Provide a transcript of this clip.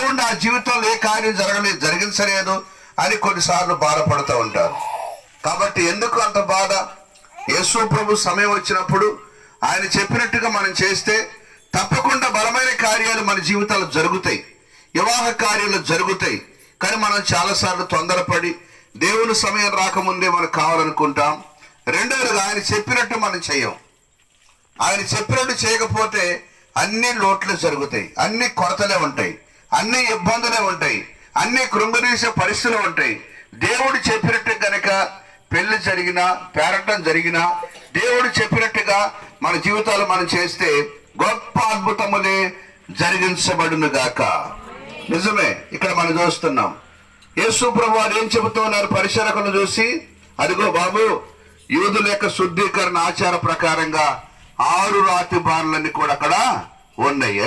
దేవుడు నా జీవితంలో ఏ కార్యం జరిగించలేదు అని కొన్నిసార్లు బాధపడుతూ ఉంటారు. కాబట్టి ఎందుకు అంత బాధ? యేసు ప్రభు సమయం వచ్చినప్పుడు ఆయన చెప్పినట్టుగా మనం చేస్తే తప్పకుండా బలమైన కార్యాలు మన జీవితాలు జరుగుతాయి, వివాహ కార్యాలు జరుగుతాయి. కానీ మనం చాలాసార్లు తొందరపడి దేవుని సమయం రాకముందే మనకు కావాలనుకుంటాం. రెండవదిగా ఆయన చెప్పినట్టు మనం చెయ్యం. ఆయన చెప్పినట్టు చేయకపోతే అన్ని లోట్లు జరుగుతాయి, అన్ని కొరతలే ఉంటాయి, అన్ని ఇబ్బందులే ఉంటాయి, అన్ని కృంగదీసే పరిస్థితులు ఉంటాయి. దేవుడు చెప్పినట్టు కనుక పెళ్లి జరిగినా, పేరటం జరిగినా, దేవుడు చెప్పినట్టుగా మన జీవితాలు మనం చేస్తే గొప్ప అద్భుతములే జరిగించబడును గాక. నిజమే. ఇక్కడ మనం చూస్తున్నాం యేసు ప్రభు వారు ఏం చెబుతున్నారు పరిచారకులను చూసి, అదిగో బాబు, యూదుల యొక్క శుద్ధీకరణ ఆచార ప్రకారంగా 6 రాతి బార్లన్నీ కూడా అక్కడ ఉన్నాయి.